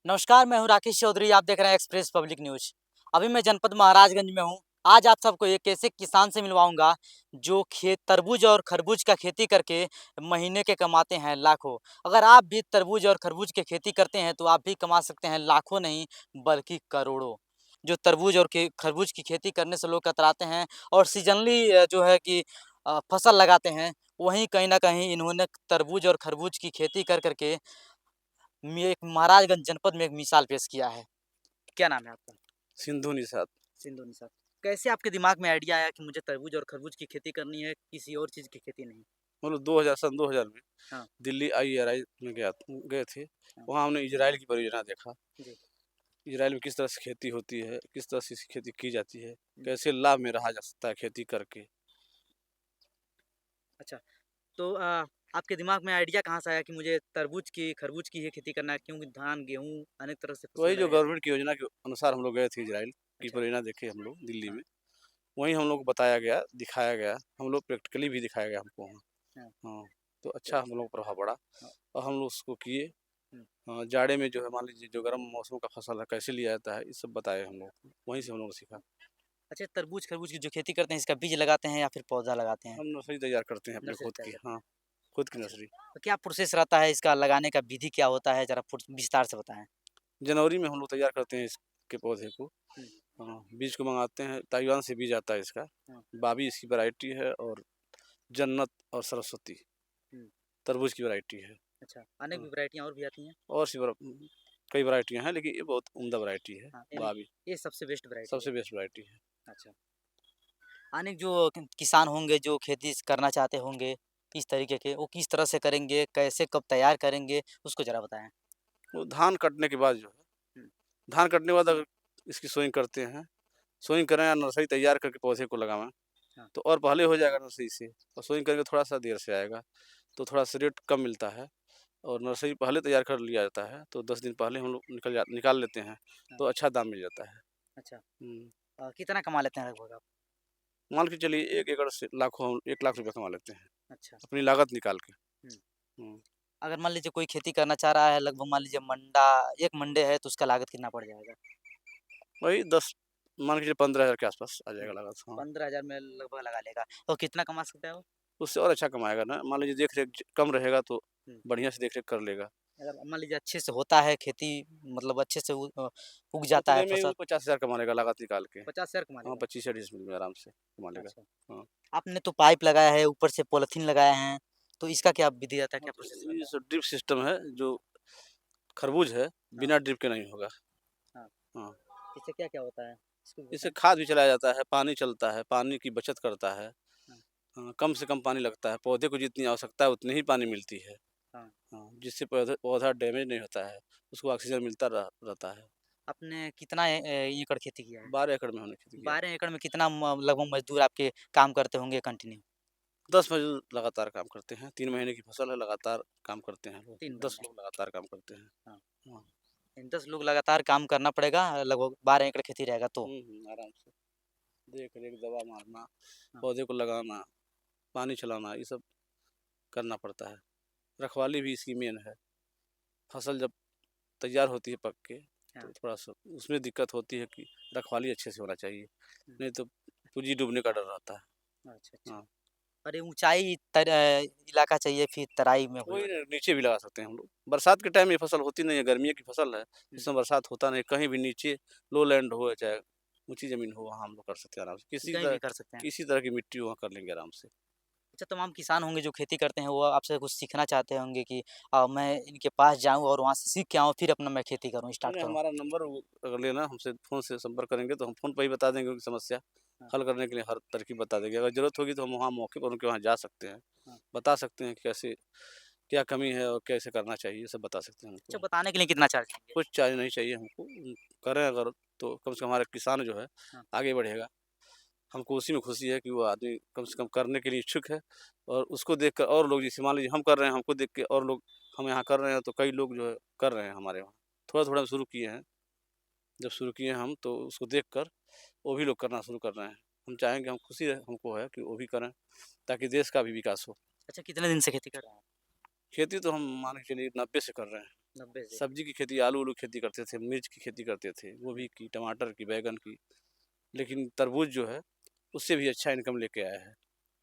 नमस्कार, मैं हूँ राकेश चौधरी, आप देख रहे हैं एक्सप्रेस पब्लिक न्यूज़। अभी मैं जनपद महाराजगंज में हूँ। आज आप सबको एक ऐसे किसान से मिलवाऊँगा, जो खेत तरबूज और खरबूज का खेती करके महीने के कमाते हैं लाखों। अगर आप भी तरबूज और खरबूज की खेती करते हैं, तो आप भी कमा सकते हैं लाखों नहीं, बल्कि करोड़ों। जो तरबूज और खरबूज की खेती करने से लोग कतराते हैं और सीज़नली जो है कि फसल लगाते हैं, वहीं कहीं न कहीं इन्होंने तरबूज और खरबूज की खेती कर के एक महाराजगंज जनपद में एक मिसाल पेश किया है। क्या नाम है आपका? सिंधु निषाद। सिंधु निषाद। कैसे आपके दिमाग में आइडिया आया कि मुझे तरबूज और खरबूज की खेती करनी है, किसी और चीज़ की खेती नहीं? मतलब 2000 सन 2000 में हाँ, दिल्ली आईआरआई में गए थे। हाँ। वहाँ हमने इजराइल की परियोजना देखा। जी। इजराइल में किस तरह से खेती होती है, किस तरह से इसकी खेती की जाती है, हुँ, कैसे लाभ में रहा जा सकता है खेती करके। अच्छा। तो आपके दिमाग में आइडिया कहाँ से आया कि मुझे तरबूज की, खरबूज की ही खेती करना है? क्योंकि धान, गेहूँ अनेक तरह से फसलें वही जो लगाई जाती हैं। गवर्नमेंट की योजना के अनुसार हम लोग गए थे इजराइल की अच्छा, परियोजना देखे हम लोग दिल्ली हाँ, में। वहीं हम लोग को बताया गया, दिखाया गया, हम लोग प्रैक्टिकली भी दिखाया गया हमको वहाँ। हाँ, हाँ, तो तो अच्छा हम लोग को प्रभाव पड़ा हाँ, और हम लोग उसको किए। हुँ। जाड़े में जो है मान लीजिए जो गर्म मौसम का फसल है कैसे लिया जाता है, ये सब बताए हम लोग को। वहीं से हम लोगों ने सीखा। अच्छा, तरबूज, खरबूज की जो खेती करते हैं, इसका बीज लगाते हैं या फिर पौधा लगाते हैं? हम नर्सरी तैयार करते हैं अपने नर्सरी खुद तैयार की। करते हाँ, हैं। खुद की अच्छा, नर्सरी। तो क्या प्रोसेस रहता है इसका लगाने का, विधि क्या होता है? ज़रा विस्तार से बताएँ। जनवरी में हम लोग तैयार करते हैं इसके पौधे को। हुँ, बीज को मंगाते हैं, ताइवान से बीज आता है इसका। हाँ, बाबी इसकी वैरायटी है और जन्नत और सरस्वती हुँ। तरबूज की वैरायटी है। अच्छा, अनेक हाँ, वैराइटियाँ और भी आती हैं? और कई वैरायटियाँ हैं लेकिन ये बहुत उम्दा वैरायटी है, हाँ, यानी बाबी ये सबसे बेस्ट वैराइटी है। सबसे बेस्ट वैरायटी है। अच्छा, अनेक जो किसान होंगे जो खेती करना चाहते होंगे इस तरीके के, वो किस तरह से करेंगे, कैसे कब तैयार करेंगे, उसको ज़रा बताएँ? वो धान कटने के बाद जो है, हुँ, धान कटने के बाद अगर इसकी सोइंग करते हैं, सोइंग करें या नर्सरी तैयार करके पौधे को लगावें, हाँ, तो और पहले हो जाएगा नर्सरी से और सोइंग करेंगे थोड़ा-सा देर से आएगा, तो थोड़ा-सा रेट कम मिलता है। और नर्सरी पहले तैयार कर लिया जाता है, तो 10 दिन पहले हम लोग निकाल लेते हैं, हाँ, तो अच्छा दाम मिल जाता है। अच्छा। हुँ, कितना कमा लेते हैं लगभग आप? मान के चलिए 1 एकड़ से लाखों 1 लाख रुपए कमा लेते हैं, अच्छा, अपनी लागत निकाल के। हुँ। हुँ, अगर मान लीजिए कोई खेती करना चाह रहा है, लगभग मान लीजिए 1 मंडे है, तो उसका लागत कितना पड़ जाएगा? वही 10 मान के चलिए 15,000 के आस-पास आ हुँ, जाएगा लागत। हाँ, 15,000 में लगभग लगा लेगा, तो कितना कमा सकता है वो? उससे और अच्छा कमाएगा ना, मान लीजिए देख-रेख कम रहेगा तो हुँ, बढ़िया से देख-रेख कर लेगा। अगर मान लीजिए अच्छे से होता है खेती मतलब अच्छे से उग जाता है उतने में ही वो फसल, 50,000 कमा लेगा लागत निकाल के। 50,000 कमा हाँ, लेगा? 25 या 20 मिनट में आराम से कमा लेगा। अच्छा। हाँ। आपने तो पाइप लगाया है, ऊपर से पॉलीथीन लगाए हैं, तो इसका क्या विधि रहता है, हाँ, क्या तो प्रोसेस ये रहता है? सब ड्रिप सिस्टम है, जो खरबूज है, हाँ, बिना ड्रिप के नहीं होगा। हाँ, हाँ, इससे क्या-क्या होता है? इसको भी इससे बताएँ? खाद भी चलाया जाता है, पानी चलता है, पानी की बचत करता है। हाँ, हाँ, कम से कम पानी लगता है, पौधे को जितनी आवश्यकता है उतनी ही पानी मिलती है। हाँ। हाँ, जिससे पौधा डैमेज नहीं होता है, उसको ऑक्सीजन मिलता रहता है। आपने कितना एकड़ खेती किया है? 12 एकड़ में हमने खेती किया है। 12 एकड़ में कितना लगभग मज़दूर आपके काम करते होंगे कंटिन्यू? 10 मज़दूर लगातार काम करते हैं, 3 महीने की फसल है, लगातार काम करते हैं लोग, 3 10 महीने। लोग लगातार काम करते हैं। हाँ, हाँ। 10 लोग लगातार काम करना पड़ेगा लगभग 12 एकड़ खेती रहेगा तो? आराम से। देख-रेख, दवा मारना, हाँ, पौधे को लगाना, पानी चलाना, ये सब करना पड़ता है। रखवाली भी इसकी मेन है। फसल जब तैयार होती है पक के, हाँ। तो थोड़ा-सा उसमें दिक्कत होती है कि रखवाली अच्छे से होना चाहिए, हुँ, नहीं तो पूँजी डूबने का डर रहता है। अच्छा, अच्छा। हाँ, और ये ऊँचाई इलाका चाहिए फिर तराई में हो? वही नीचे भी लगा सकते हैं हम लोग। बरसात के टाइम ये फसल होती नहीं है, गर्मियों की फसल है, हुँ, इसमें बरसात होता नहीं, कहीं भी नीचे लो लैंड हो चाहे ऊँची ज़मीन हो, वहाँ हम लोग कर सकते हैं आराम से। कहीं भी कर सकते हैं। किसी तरह की मिट्टी हो वहाँ कर लेंगे आराम से। अच्छा, तमाम किसान होंगे जो खेती करते हैं, वो आपसे कुछ सीखना चाहते होंगे कि मैं इनके पास जाऊँ और वहाँ से सीख के आऊँ, फिर अपना मैं खेती करूँ, स्टार्ट नहीं, करूँ? हमारा नंबर वो अगर लेना हमसे फ़ोन से संपर्क करेंगे तो हम फ़ोन पे ही बता देंगे उनकी समस्या, हाँ, हल करने के लिए हर तरकीब बता देंगे। अगर ज़रूरत होगी तो हम वहाँ मौके पर उनके वहाँ जा सकते हैं, हाँ। बता सकते हैं कि कैसे क्या कमी है और कैसे करना चाहिए, ये सब बता सकते हैं अच्छा, उनको। बताने के लिए कितना चार्ज लेंगे? कुछ चार्ज नहीं चाहिए हमको, करें अगर तो कम से कम हमारा किसान जो है हाँ, आगे बढ़ेगा। हमको उसी में खुशी है कि वो आदमी कम से कम करने के लिए इच्छुक है और उसको देखकर और लोग जैसे मान लीजिए हम कर रहे हैं, हमको देख के और लोग हम यहाँ कर रहे हैं तो कई लोग जो है कर रहे हैं हमारे वहाँ। थोड़ा-थोड़ा शुरू किए हैं, जब शुरू किए हम तो उसको देखकर वो भी लोग करना शुरू कर रहे हैं। हम चाहेंगे हम खुशी है हमको है कि वो भी करें ताकि देश का भी विकास हो। अच्छा कितने दिन से खेती कर रहे हैं? खेती तो हम मान के चलिए 90 से कर रहे हैं। 90 से। सब्जी की खेती, आलू-वूलू की खेती करते थे, मिर्च की खेती करते थे, गोभी की, टमाटर की, बैंगन की। लेकिन तरबूज जो है, उससे भी अच्छा इनकम लेके आया है।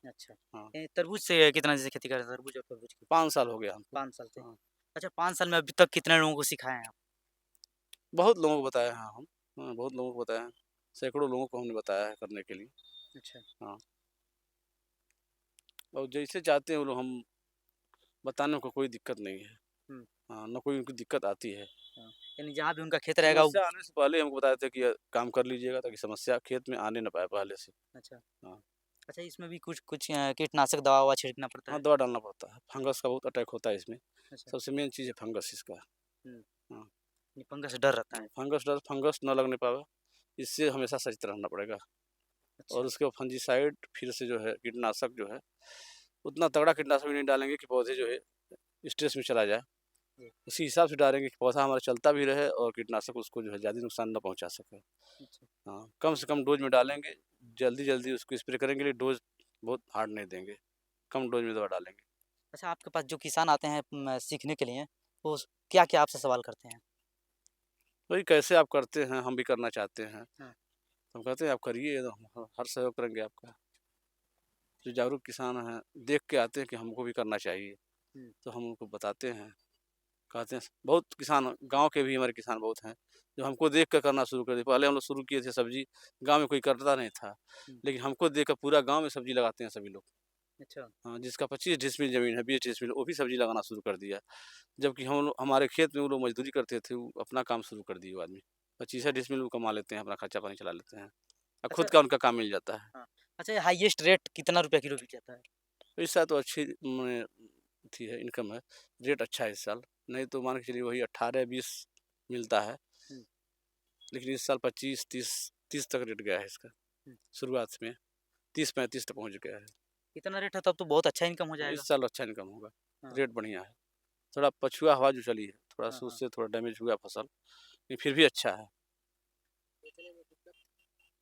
अच्छा। हाँ, तरबूज से कितना जैसे खेती कर रहे हैं, तरबूज और तरबूज की? 5 साल हो गया हमको। 5 साल से। हाँ, अच्छा, 5 साल में अभी तक कितने लोगों को सिखाए हैं आप? बहुत लोगों को बताया है हम। हाँ, बहुत लोगों को बताया है। सैकड़ों लोगों को हमने बताया है करने के लिए। अच्छा। हाँ, और जैसे चाहते हैं वो लोग हम बताने को कोई दिक्कत नहीं है। हुँ। हाँ, ना कोई उनको दिक्कत आती है। हाँ, यानी जहाँ भी उनका खेत रहेगा वो। समस्या आने से पहले हमको बताया था कि काम कर लीजिएगा ताकि समस्या खेत में आने ना पाए पहले से। अच्छा। हाँ, अच्छा, इसमें भी कुछ कुछ कीटनाशक दवा-ववा छिड़कना पड़ता हाँ, है? दवा डालना पड़ता है। फंगस का बहुत अटैक होता है इसमें। अच्छा। सबसे मेन चीज़ है फंगस इसका। हुँ। हाँ, ये फंगस से डर रहता है। फंगस ना लगने पावे, इससे हमेशा सचेत रहना पड़ेगा। और अच्छा। उसके बाद फंजीसाइड फिर से जो है कीटनाशक जो है, उतना तगड़ा कीटनाशक भी नहीं डालेंगे कि पौधे जो है स्ट्रेस में चला जाए। जी। उसी हिसाब से डालेंगे कि पौधा हमारा चलता भी रहे और कीटनाशक उसको जो है ज़्यादा नुकसान ना पहुँचा सके। अच्छा। हाँ, कम से कम डोज़ में डालेंगे, जल्दी-जल्दी उसको स्प्रे करेंगे लेकिन डोज़ बहुत हार्ड नहीं देंगे, कम डोज़ में दवा डालेंगे। अच्छा, आपके पास जो किसान आते हैं सीखने के लिए, वो क्या-क्या आपसे सवाल करते हैं? वही कैसे आप करते हैं, हम भी करना चाहते हैं। हाँ। हम कहते हैं आप करिए तो हम हर सहयोग करेंगे आपका। जो जागरूक किसान हैं, देख के आते हैं कि हमको भी करना चाहिए, हुँ। तो हम उनको बताते हैं। कहते हैं बहुत किसान गाँव के भी हमारे किसान बहुत हैं, जो हमको देख कर करना शुरू कर दिए। पहले हम लोग शुरू किए थे सब्ज़ी, गाँव में कोई करता नहीं था, हुँ। लेकिन हमको देख कर पूरा गाँव में सब्ज़ी लगाते हैं सभी लोग। अच्छा। हाँ, जिसका 25 डिसमिल ज़मीन है, 20 डिसमिल वो भी सब्ज़ी लगाना शुरू कर दिया। जबकि हम लोग हमारे खेत में वो लोग मज़दूरी करते थे, वो अपना काम शुरू कर दिए वो आदमी। 25 डिसमिल वो कमा लेते हैं, अपना खर्चा-पानी चला लेते हैं और अच्छा। खुद का उनका काम मिल जाता है। हाँ। अच्छा, हाईएस्ट रेट कितना रुपया किलो बिक जाता है? तो इस साल तो अच्छी मने थी है इनकम है, रेट अच्छा है इस साल। नहीं तो मान के चलिए वही 18-20 मिलता है, हुँ। लेकिन इस साल 25-30 तक रेट गया है इसका। हुँ। शुरुआत में 30-35 तक पहुँच गया है। इतना रेट है तब तो बहुत अच्छा इनकम हो हाँ, जाएगा। इस साल अच्छा इनकम होगा, हाँ। रेट बढ़िया है। थोड़ा पछुआ हवा जो चली है, हाँ, थोड़ा-सा हाँ। उससे थोड़ा डैमेज हुआ फसल, लेकिन फिर भी अच्छा है।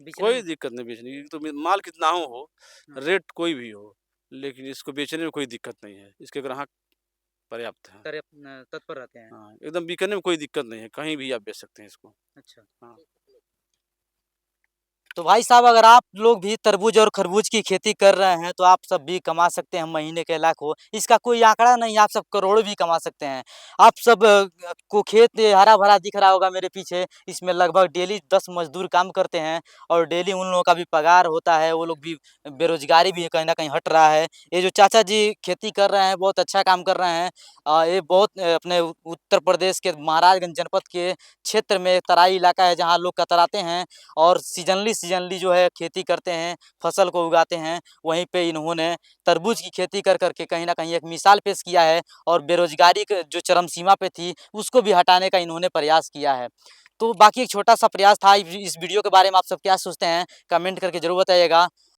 बेचने कोई में। दिक्कत नहीं बेचने की, तो माल कितना हो, हाँ। रेट कोई भी हो, लेकिन इसको बेचने में कोई दिक्कत नहीं है। इसके ग्राहक पर्याप्त हैं। तत्पर रहते हैं। हाँ, एकदम बिकने में कोई दिक्कत नहीं है, कहीं भी आप बेच सकते हैं इसको। अच्छा। हाँ। तो भाई साहब, अगर आप लोग भी तरबूज और खरबूज की खेती कर रहे हैं तो आप सब भी कमा सकते हैं महीने के लाखों। इसका कोई आंकड़ा नहीं, आप सब करोड़ों भी कमा सकते हैं। आप सब को खेत हरा भरा दिख रहा होगा मेरे पीछे, इसमें लगभग डेली 10 मजदूर काम करते हैं और डेली उन लोगों का भी पगार होता है। वो लोग भी बेरोजगारी भी कहीं ना कहीं हट रहा है। ये जो चाचा जी खेती कर रहे हैं बहुत अच्छा काम कर रहे हैं। ये बहुत अपने उत्तर प्रदेश के महाराजगंज जनपद के क्षेत्र में तराई इलाका है जहाँ लोग कतराते हैं और सीजनली जो है खेती करते हैं, फसल को उगाते हैं। वहीं पे इन्होंने तरबूज की खेती कर करके कहीं न कहीं एक मिसाल पेश किया है और बेरोज़गारी क जो चरम सीमा पे थी, उसको भी हटाने का इन्होंने प्रयास किया है। तो बाकी एक छोटा-सा प्रयास था। इस वीडियो के बारे में आप सब क्या सोचते हैं? कमेंट करके ज़रूर बताइएगा।